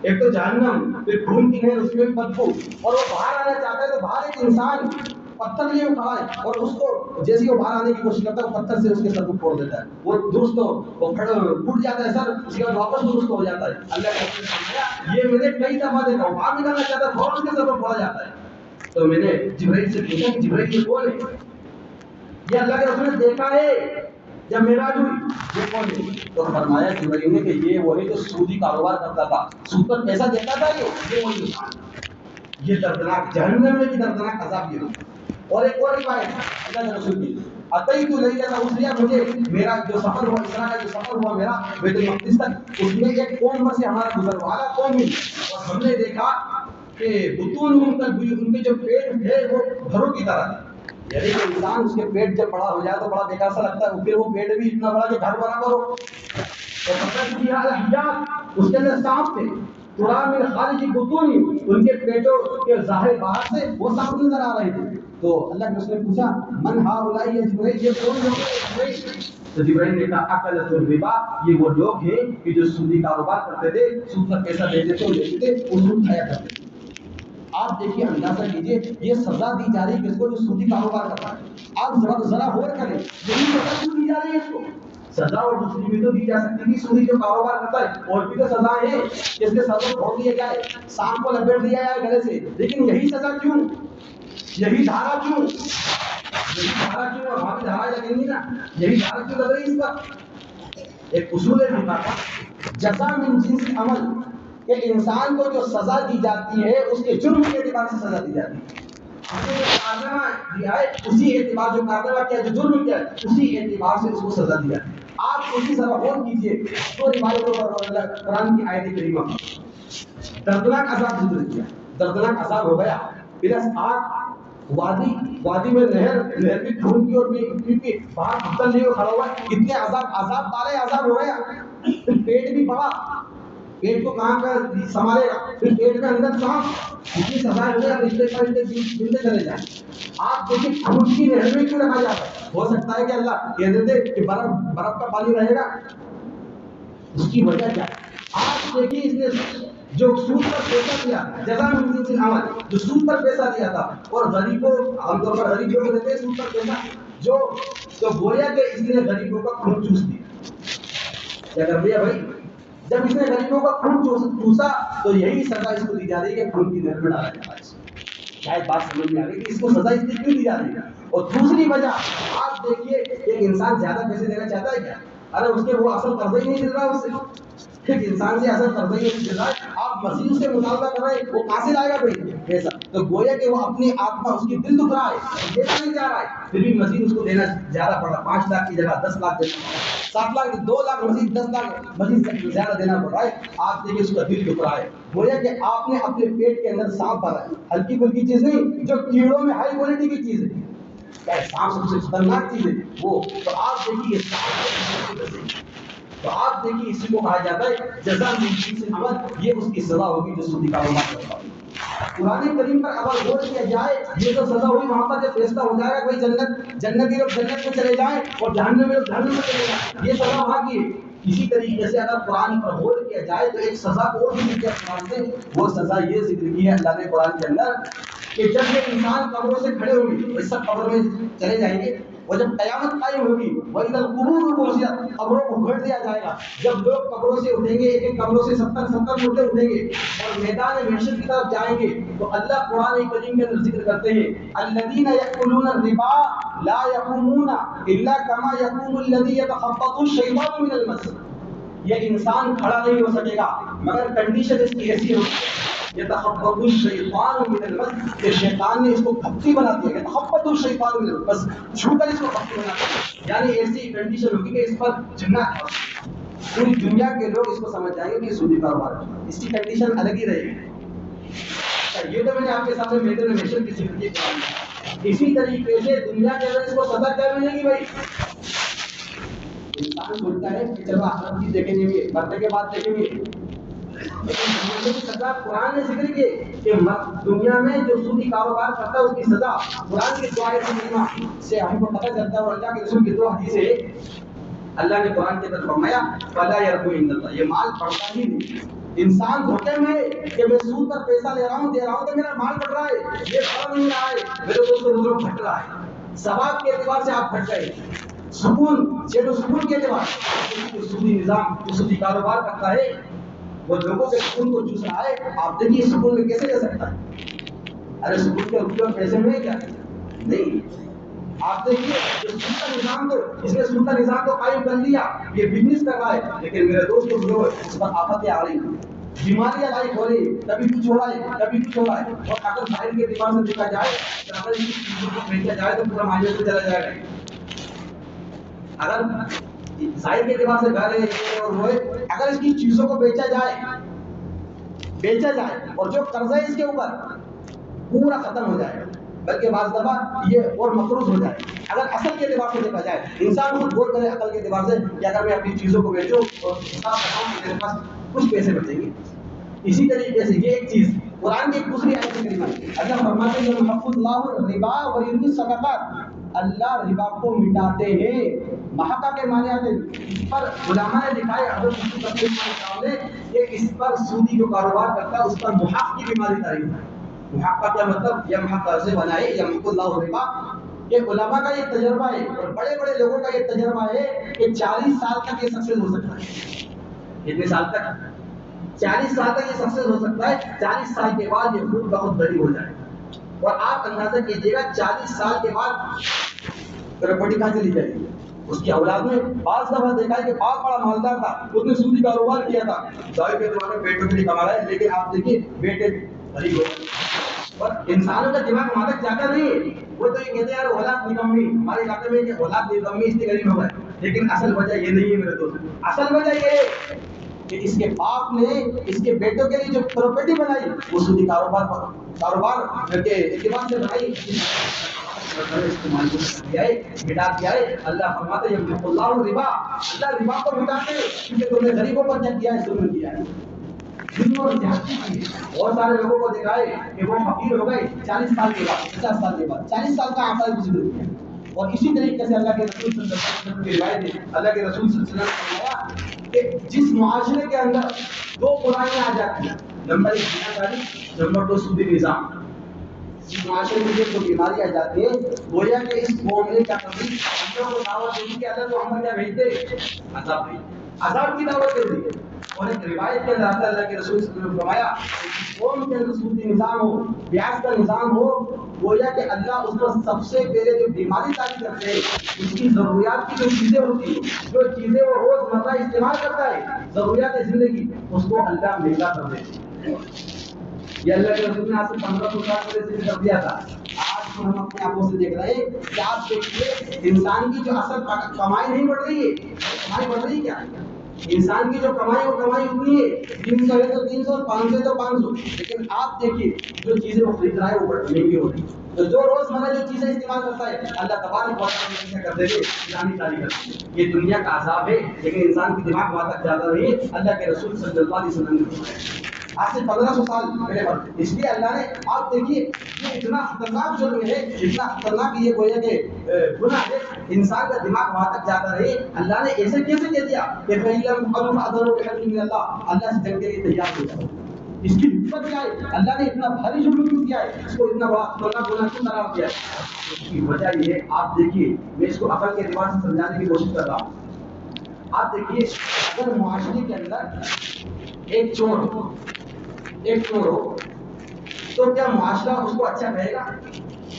ایک تو جہنم, پھر خون کی نہر, اس میں بھی بدبو, اور وہ باہر آنا چاہتا ہے. تو باہر ایک انسان پتھر لیے کھڑا ہے, اور اس کو جیسے وہ باہر آنے کی کوشش کرتا ہے وہ پتھر سے اس کے سر کو پھوڑ دیتا ہے. وہ درست وہ پھٹ جاتا ہے سر, اس کے بعد واپس درست ہو جاتا ہے. اللہ کے رسول نے فرمایا یہ میں نے کئی دفعہ دیکھا ہوں, باہر نکلنا چاہتا ہے فوراً اس کے سر پر پھوڑا جاتا ہے. تو میں نے جبرائیل سے پوچھا کہ جبرائیل یہ کون ہے؟ یہ اللہ کے رسول نے دیکھا ہے جب معراج ہوئی, یہ کون ہے؟ تو فرمایا جبرائیل نے کہ یہ وہی جو سودی کاروبار کرتا تھا, سود پر پیسہ دیتا تھا, یہ وہی انسان. یہ دردناک, جہنم میں بھی دردناک عذاب یہ ہوتا. اور ایک اور روایت اللہ کے رسول کی, اتیت لیلۃ اسریہ, مجھے میرا جو سفر ہوا, اسراء کا جو سفر ہوا میرا بیت المقدس تک, اس میں ایک قوم پر سے ہمارا گزر ہوا, اعلیٰ قوم ملی, اور ہم نے دیکھا کہ بطونہم کالبیوت, ان کے جو پیٹ تھے وہ گھروں کی طرح تھے. یعنی کہ انسان اس کے پیٹ جب بڑا ہو جائے تو بڑا بیکار سا لگتا ہے, پھر وہ پیٹ بھی اتنا بڑا کہ گھر برابر ہو. اور فقط فیہا الحیات, اس کے اندر سانپ تھے, ترا من خارج بطون, ان کے پیٹوں کے ظاہر باہر سے وہ سانپ نظر آ رہے تھے. تو اللہ کے رسول نے پوچھا من ہؤلاء یا جبرائیل, یہ کون لوگ ہیں؟ تو جبرائیل نے کہا اکلۃ الربا, یہ وہ لوگ ہیں کہ جو سودی کاروبار کرتے تھے, سود پر پیسہ دیتے تھے اور لیتے تھے, اور سود کھایا کرتے تھے. آپ دیکھیے, اندازہ کیجیے, یہ سزا دی جا رہی ہے کس کو؟ جو سودی کاروبار کرتا ہے. آپ ذرا غور کریں, یہی سزا کیوں دی جا رہی ہے اس کو؟ سزا اور دوسری بھی تو دی جا سکتی تھی. سودی جو کاروبار کرتا ہے اور بھی تو سزائیں ہیں, اس کے سر کو پھوڑ دیا جائے, سانپ کو لپیٹ دیا جائے گلے سے, لیکن یہی سزا کیوں, یہی دھارا کیوں, یہی دھارا کیوں؟ اور وہاں بھی دھارا لگیں گی نا, یہی دھارا کیوں لگ رہی ہے اس پر؟ ایک اصول ہے فقہ کا, جزا من جنس عمل, کہ انسان کو جو سزا دی جاتی ہے اس کے جرم کے اعتبار سے سزا دی جاتی ہے. کارنامہ دیا ہے اسی اعتبار, جو کارنامہ کیا ہے, جو جرم کیا ہے, اسی اعتبار سے اس کو سزا دی جاتی ہے. آپ اسی طرح غور کیجیے تو روایتوں پر قرآن کی آیت کریمہ دردناک عذاب ذکر کیا, دردناک عذاب ہو گیا. پھر آگ وادی میں نہر بھی خون کی, اور بھی باہر پتھر لیے کھڑا ہوا, کتنے عذاب تارے عذاب ہو گیا. پھر پیٹ بھی بڑا, پیٹ کو کہاں کا سنبھالے گا, پھر پیٹ میں اندر سانپ, اتنی سزائیں ہو گئی. اب رشتے ملتے چلے جائیں. آپ دیکھیں خون کی نہر میں کیوں رکھا جاتا ہے؟ ہو سکتا ہے کہ اللہ کہہ دیتے کہ برف کا پانی رہے گا, اس کی وجہ کیا ہے؟ آپ دیکھیے, اس نے جو سود پر پیسہ دیا, جزا من جنس العمل, جو سود پر پیسہ دیا تھا, اور غریبوں, عام طور پر غریب لوگ دیتے ہیں سود پر پیسہ, جو تو گویا کہ اس نے غریبوں کا خون چوس دیا. کیا کر دیا بھائی؟ جب اس نے غریبوں کا خون چوسا تو یہی سزا اس کو دی جا رہی ہے کہ خون کی نہر میں ڈالا جا رہا ہے. شاید بات سمجھ میں آ گئی کہ اس کو سزا اس لیے کیوں دی جا رہی ہے. اور دوسری وجہ آپ دیکھیے ایک انسان زیادہ پیسے دینا چاہتا ہے کیا؟ ارے اس کے وہ اصل قرضہ ہی نہیں دے رہا اس سے. ایک انسان سے اصل قرضہ ہی نہیں دے رہا ہے, آپ مزید سے مطالبہ کر رہے ہیں, وہ کہاں سے لائے گا بھائی پیسہ؟ تو گویا کہ وہ اپنی آتما اس کی دل دکھ رہا ہے, دینا نہیں چاہ رہا ہے, پھر بھی مزید اس کو دینا زیادہ پڑ رہا ہے. 5 لاکھ کی جگہ 10 لاکھ دینا پڑ رہا ہے, 7 لاکھ 2 لاکھ مزید 10 لاکھ مزید زیادہ دینا پڑ رہا ہے. آپ دیکھیے اس کا دل دکھ رہا ہے. گویا کہ آپ نے اپنے پیٹ کے اندر سانپ بھرا ہے, ہلکی پھلکی چیز نہیں, جو کیڑوں میں ہائی کوالٹی کی چیز ہے. سانپ سب سے خطرناک چیز ہے وہ. تو آپ دیکھیے تو آپ دیکھیے اسی کو کہا جاتا ہے جزا من جنس العمل. یہ اس کی سزا ہوگی جو سودی کاروبار کرتا ہے. قرآن کریم پر اگر غور کیا جائے یہ تو سزا ہوئی, وہاں پر جب فیصلہ ہو جائے گا کوئی جنتی لوگ جنت میں چلے جائیں اور جہنم میں لوگ جہنم میں چلے جائیں, یہ سزا وہاں کی ہے. اسی طریقے سے اگر قرآن پر غور کیا جائے تو ایک سزا کو اور بھی ذکر کیا قرآن سے. وہ سزا یہ ذکر کی ہے اللہ نے قرآن کے اندر کہ جب یہ انسان قبروں سے کھڑے ہوں گے, اس سب قبر میں چلے جائیں گے, اور جب قیامت قائم ہوگی وَإِذَا الْقُبُورُ بُعْثِرَتْ, قبروں کو گھڑ دیا جائے گا. جب لوگ قبروں سے اٹھیں گے, ایک ایک قبروں سے 70 مردے اٹھیں گے اور میدان محشر کی طرف جائیں گے, تو اللہ قرآن کریم کے اندر ذکر کرتے ہیں الَّذِينَ يَأْكُلُونَ الرِّبَا لَا يَقُومُونَ إِلَّا كَمَا يَقُومُ الَّذِي يَتَخَبَّطُهُ الشَّيْطَانُ مِنَ الْمَسِّ. یہ انسان کھڑا نہیں ہو سکے گا مگر کنڈیشن اس کی ایسی ہوگی يَتَخَبَّطُهُ الشَّيْطَانُ مِنَ الْمَسِّ, کہ شیطان نے اس کو بھپتی بنا دیا. يَتَخَبَّطُهُ الشَّيْطَانُ مِنَ الْمَسِّ, بس چھو کر اس کو بھپتی بنا دیا. یعنی ایسی کنڈیشن ہوگی کہ اس پر جنات پوری دنیا کے لوگ اس کو سمجھ جائیں گے کہ سودی کاروبار ہے. اس کی کنڈیشن الگ ہی رہے گی. یہ تو میں نے آپ کے سامنے میدان محشر کی ذکر کی. اسی طریقے سے دنیا کے اندر اس کو سزا کیا ملے گی بھائی؟ انسان سوچتا ہے کہ چلو آخرت کی دیکھیں گے, مرنے کے بعد دیکھیں گے, لیکن دنیا کی سزا قرآن نے ذکر کی کہ دنیا میں جو سودی کاروبار کرتا ہے اس کی سزا قرآن کی دعائیں سے ہم کو پتہ چلتا ہے. اور اللہ کے رسول کی 2 حدیثیں اللہ نے قرآن کے اندر فرمایا فَلَا يَرْبُ عِندَ اللَّهِ, یہ مال پڑتا ہی نہیں. انسان دھوکے میں کہ میں سود پر پیسہ لے رہا ہوں, دے رہا ہوں تو میرا مال بڑھ رہا ہے, یہ پڑ نہیں رہا ہے, میرے دوستوں روزوں پھٹ رہا ہے. ثواب کے اعتبار سے آپ پھٹ گئے, سکون چین و سکون کے اعتبار سے. سودی نظام جو سودی کاروبار کرتا ہے وہ لوگوں کے سکون کو چوس رہا ہے. آپ دیکھیے سکون میں کیسے رہ سکتا ہے؟ ارے سکون کے روپیے اور پیسے میں کیا نہیں. آپ دیکھیے جو سود کا نظام تو اس نے سود کا نظام تو قائم کر لیا, یہ بزنس کر رہا ہے, لیکن میرے دوستوں اس پر آفتیں آ رہی ہیں, بیماریاں لائق ہو رہی, کبھی کچھ ہو رہا ہے کبھی کچھ ہو رہا ہے. اور اگر ظاہر کے اعتبار سے دیکھا جائے کہ اگر ان چیزوں کو بیچا جائے تو پورا مالیہ سے چلا جائے گا. اگر ظاہر کے اعتبار سے گھر ہے اور وہ ہے, اگر اس کی چیزوں کو بیچا جائے اور جو قرضہ ہے اس کے اوپر پورا ختم ہو جائے گا, بلکہ بعض دفعہ یہ اور مقروض ہو جائے. اگر اصل کے اعتبار سے دیکھا جائے, انسان خود غور کرے عقل کے اعتبار سے کہ اگر میں اپنی چیزوں کو بیچوں اور حساب رکھوں کہ میرے پاس کچھ پیسے بچیں گے. اسی طریقے سے یہ ایک چیز قرآن کی ایک دوسری آیت کریمہ اللہ فرماتے ہیں یمحق اللہ الربا ویربی الصدقات, اللہ ربا کو مٹاتے ہیں. محقہ کے معنی آتے ہیں. اس پر علماء نے لکھا ہے حضرت مفتی تقی صاحب نے کہ اس پر سودی جو کاروبار کرتا ہے اس پر محق کی بیماری تعریف ہے. محق کا کیا مطلب؟ یمحق سے بنائے یمحق اللہ الربا. یہ علماء کا یہ تجربہ ہے اور بڑے بڑے لوگوں کا یہ تجربہ ہے کہ 40 سال تک یہ سکسیس ہو سکتا ہے. کتنے سال تک؟ 40 سال تک یہ سکسیس ہو سکتا ہے. 40 سال کے بعد یہ خود بہت بڑی ہو جائے گا. اور آپ اندازہ کیجیے گا 40 سال کے بعد پراپرٹی کہاں چلی جائے گی اس کی اولاد میں. بعض دفعہ دیکھا ہے کہ باپ بڑا مالدار تھا, اس نے سودی کاروبار کیا تھا, ظاہر کے دوران میں بیٹوں کے لیے کما رہا ہے, لیکن آپ دیکھیے بیٹے غریب ہو گئے. اور انسانوں کا دماغ وہاں تک جاتا نہیں. وہ تو یہ کہتے ہیں یار اولاد نکمی, ہمارے علاقے میں کہ اولاد نکمی اس لیے غریب ہو گئے, لیکن اصل وجہ یہ نہیں ہے میرے دوست. اصل وجہ یہ ہے کہ اس کے باپ نے اس کے بیٹوں کے لیے جو پراپرٹی بنائی وہ سودی کاروبار کے اعتبار سے بنائی, استعمال کیا ہے, مٹا دیا ہے. اللہ فرماتے ہیں یمحق اللہ الربا, اللہ ربا کو مٹاتے ہیں کیونکہ تم نے غریبوں پر کیا کیا ہے, ظلم کیا ہے, ظلم اور زیادتی کی ہے. بہت سارے لوگوں کو دیکھا ہے کہ وہ فقیر ہو گئے 40 سال کے بعد, 50 سال کے بعد, 40 سال کا آنکڑا گزر گیا. اور اسی طریقے سے اللہ کے رسول صلی اللہ علیہ وسلم کی روایت ہے, اللہ کے رسول صلی اللہ علیہ وسلم نے فرمایا کہ جس معاشرے کے اندر 2 برائیاں آ جاتی ہیں, نمبر 1 زنا کاری, نمبر 2 سودی نظام. اس معاشرے میں جو بیماری آ جاتی ہے گویا کہ اس قوم نے کیا کر دی، ہم لوگوں کو دعوت دے دی کہ اللہ تو ہم کیا بھیجتے، عذاب بھیجتے، عذاب کی دعوت دے دی۔ اور ایک روایت کے اندر اللہ کے رسول صلی اللہ علیہ وسلم نے فرمایا کہ قوم کے اندر سودی نظام ہو، بیاج کا نظام ہو، گویا کہ اللہ اس پر سب سے پہلے جو بیماری طاری کرتے ہیں اس کی ضروریات کی جو چیزیں ہوتی ہیں، جو چیزیں وہ روز مرہ استعمال کرتا ہے ضروریات زندگی، اس کو اللہ مہنگا کر دیتے ہیں۔ یہ اللہ کے رسول نے آج سے 1500 سال پہلے سے کر دیا تھا۔ آج ہم اپنے آنکھوں سے دیکھ رہے ہیں کہ آپ دیکھیے انسان کی جو اصل کمائی نہیں بڑھ رہی ہے، کمائی بڑھ رہی ہے کیا؟ انسان کی جو کمائی وہ کمائی اتنی ہے، 300 ہے تو 300، 500 ہے تو 500، لیکن آپ دیکھیے جو چیزیں وہ خرید رہا ہے وہ مہنگی ہو رہی ہے۔ تو جو روزمرہ جو چیزیں استعمال کرتا ہے اللہ تبارک و تعالیٰ کیا کر دے گے، جانی تاری کر دے گے۔ یہ دنیا کا عذاب ہے، لیکن انسان کی دماغ وہاں تک جاتا نہیں ہے۔ اللہ کے رسول صلی اللہ علیہ وسلم نے فرمایا آج سے 1500 سال پہلے پر، اس لیے اللہ نے، آپ دیکھیے یہ اتنا خطرناک جرم ہے، اتنا خطرناک یہ گویا کہ گناہ ہے، انسان کا دماغ وہاں تک جاتا رہے۔ اللہ نے ایسے کیسے کہہ دیا کہ اللہ سے جنگ کے لیے تیار ہو جاؤ۔ اس کی حکمت کیا ہے؟ اللہ نے اتنا بھاری جرم کیوں کیا ہے، اس کو اتنا بڑا خطرناک گناہ کیوں قرار دیا ہے؟ اس کی وجہ یہ ہے، آپ دیکھیے میں اس کو عقل کے اعتبار سے سمجھانے کی کوشش کر رہا ہوں۔ آپ دیکھیے اگر معاشرے کے اندر ایک چور ہو تو کیا معاشرہ اس کو اچھا کہے گا؟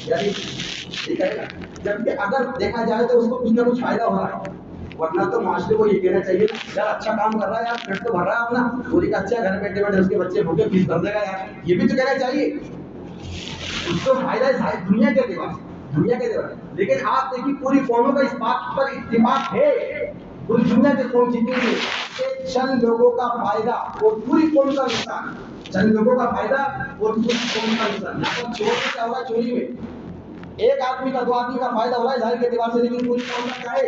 یعنی یہ کہے گا، جبکہ اگر دیکھا جائے تو اس کو کچھ نہ کچھ فائدہ ہو رہا ہے، ورنہ تو معاشرے کو یہ کہنا چاہیے یار اچھا کام کر رہا ہے، یار پیٹ تو بھر رہا ہے اپنا، پوری کا اچھا گھر بیٹھے بیٹھے اس کے بچے بھوکے فیس بھر دے گا، یار یہ بھی تو کہنا چاہیے، اس کو فائدہ ہے دنیا کے اعتبار سے، دنیا کے اعتبار سے۔ لیکن آپ دیکھیے پوری قوموں کا اس بات پر اتفاق ہے، پوری دنیا کے قوم جتنی بھی کہ چند لوگوں کا فائدہ اور پوری قوم کا نقصان، چند لوگوں کا فائدہ اور پوری قوم کا نقصان۔ چوری میں کیا ہوا ہے؟ چوری میں ایک آدمی کا، 2 آدمی کا فائدہ ہو رہا ہے ظاہر کے اعتبار سے، لیکن پوری قوم کا کیا ہے؟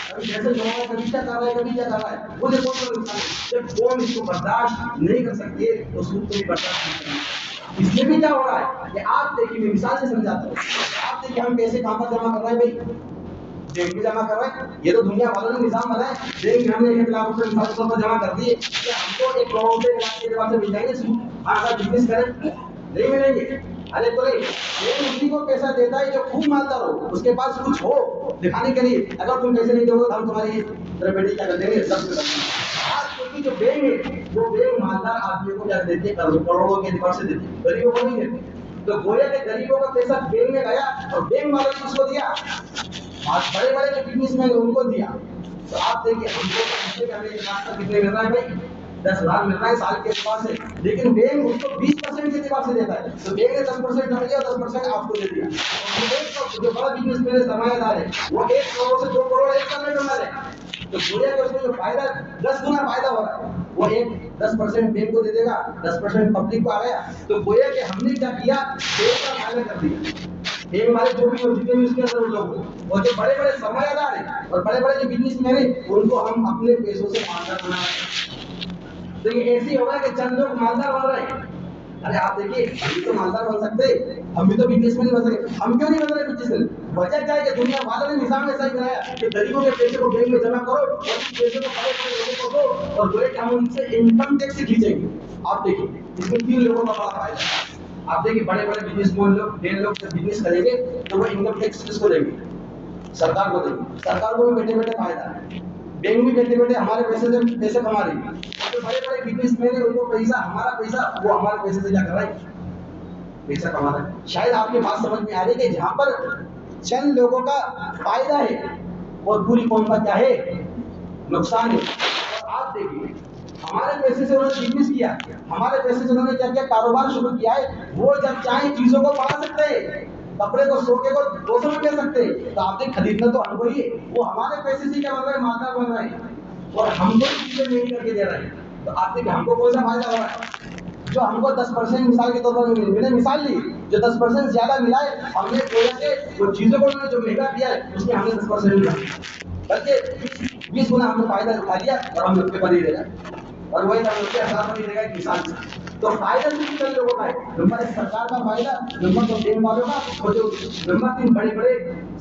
کبھی جیسے جو ہے کبھی کیا کر رہا ہے، کبھی کیا کر رہا ہے، پوری قوم کا نقصان ہے۔ جب قوم اس کو برداشت نہیں کر سکتی ہے تو اس کو بھی برداشت نہیں کرنا۔ اس میں بھی کیا ہو رہا ہے کہ آپ دیکھیے، میں مثال سے سمجھاتا ہوں۔ آپ دیکھیے ہم پیسے کہاں پر جمع کر رہے ہیں بھائی؟ بینک میں جمع کر رہے ہیں۔ یہ تو دنیا والوں نے نظام بنایا ہے، بینک میں ہم نے 1 لاکھ روپے مثال کے طور پر جمع کر دیے، کیا ہم کو 1 کروڑ روپے کے اعتبار سے مل جائیں گے؟ ہاں اگر بزنس کریں نہیں ملیں گے۔ ارے تو نہیں، یہ اسی کو پیسہ دیتا ہے جو خوب مالدار ہو، اس کے پاس کچھ ہو دکھانے کے لیے۔ اگر تم پیسے نہیں دو گے تو ہم تمہاری بیٹی کیا کر دیں گے، سب کر دیں گے۔ آج کیونکہ جو بینک ہے وہ بینک مالدار آدمیوں کو کیا دیتے ہیں، کروڑوں کے اعتبار سے دیتے ہیں، غریبوں کو نہیں دیتے۔ تو گویا کہ غریبوں کا پیسہ بینک میں گیا اور بینک والوں نے اس کو دیا، آج بڑے بڑے جو بزنس مین ان کو دیا۔ تو آپ دیکھیے ہم کو پیسے کا کتنے مل رہا ہے بھائی؟ 10 لاکھ مل رہا ہے سال کے اعتبار سے، لیکن بینک اس کو 20% کے اعتبار سے دیتا ہے۔ تو بینک نے 10% ڈال دیا اور 10% آپ کو دے دیا۔ جو بڑا بزنس مین سرمایہ دار ہے وہ 1 کروڑ سے 2 کروڑ ایک سال میں کما رہے ہیں۔ تو گویا کہ اس میں جو فائدہ 10 گنا فائدہ ہو رہا ہے، وہ 10% بینک کو دے دے گا، 10% پبلک کو آ گیا۔ تو گویا کہ ہم نے کیا کیا، بینک کا فائدہ کر دیا۔ ایک ہمارے جو بھی جتنے بھی اس کے اندر لوگ اور جو بڑے بڑے سرمایہ دار ہیں اور بڑے بڑے جو بزنس مین ہیں ان کو ہم اپنے پیسوں سے مالدار بنا رہے ہیں۔ تو یہ ایسی ہوگا کہ چند لوگ مالدار بن رہے ہیں۔ ارے آپ دیکھیے ہم بھی تو مالدار بن سکتے، ہم بھی تو بزنس مین بن سکتے، ہم کیوں نہیں بن رہے بزنس مین؟ وجہ کیا ہے کہ دنیا والوں نے نظام ایسا ہی بنایا کہ غریبوں کے پیسے کو بینک میں جمع کرو اور اس پیسے کو بڑے بڑے لوگوں کو دو اور بولے کہ ہم ان سے انکم ٹیکس کھینچیں گے۔ آپ دیکھیے اس میں 3 لوگوں کا بڑا فائدہ ہے۔ آپ دیکھیے بڑے بڑے بزنس مین لوگ 1.5 لوگ سے بزنس کریں گے تو وہ انکم ٹیکس کس کو دیں گے؟ سرکار کو دیں گے۔ سرکار کو بھی بیٹھے بیٹھے فائدہ ہے، بینک بھی بیٹھے بیٹھے ہمارے پیسے سے پیسے کما رہی ہے۔ جو بڑے بڑے بزنس مین ہیں ان کو پیسہ، ہمارا پیسہ وہ ہمارے پیسے سے کیا کر رہا ہے، پیسہ کما رہا ہے۔ شاید آپ کی بات سمجھ میں آ رہی ہے کہ جہاں پر چند لوگوں کا فائدہ ہے اور پوری قوم کا کیا ہے، نقصان ہے۔ اور آپ دیکھیے ہمارے پیسے سے انہوں نے بزنس کیا، ہمارے پیسے سے انہوں نے کیا کیا کاروبار شروع کیا ہے۔ وہ جب چاہیں چیزوں کو بڑھا سکتے ہیں، کپڑے کو 100 کے کو 200 میں دے سکتے ہیں، تو آپ نے خریدنا تو ہم کو ہی ہے۔ وہ ہمارے پیسے سے کیا بن رہا ہے، مالدار بن رہے ہیں اور ہم کو چیزیں نہیں کر کے دے رہے ہیں۔ تو آپ دیکھیں ہم کو کون سا فائدہ ہو رہا ہے؟ جو ہم کو 10% مثال کے طور پر میں نے مثال لی، جو 10% زیادہ ملا ہے، ہم نے گویا کہ وہ چیزوں کو جو مہنگا کیا ہے اس میں ہم نے 10% ملا، بلکہ 20 گنا ہم نے فائدہ اٹھا لیا اور ہم نقطے پر ہی رہ گئے اور وہی نقطے اثر پر ہی رہ گئے ایک مثال سے۔ تو فائدہ صرف چند لوگوں کا ہے، نمبر 1 سرکار کا فائدہ، نمبر 2 بینک والوں کا، اور جو نمبر 3 بڑے بڑے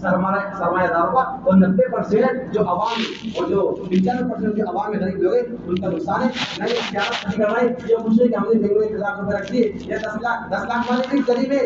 سرمایہ داروں کا، اور 90% جو عوام اور جو 95% جو عوام غریب لوگ ہیں ان کا نقصان ہے۔ نہیں اختیارات نہیں کر رہے ہیں، یہ پوچھ رہے کہ ہم نے بینک میں 1 لاکھ روپے رکھ دیے یا 10 لاکھ والے بھی غریب ہے،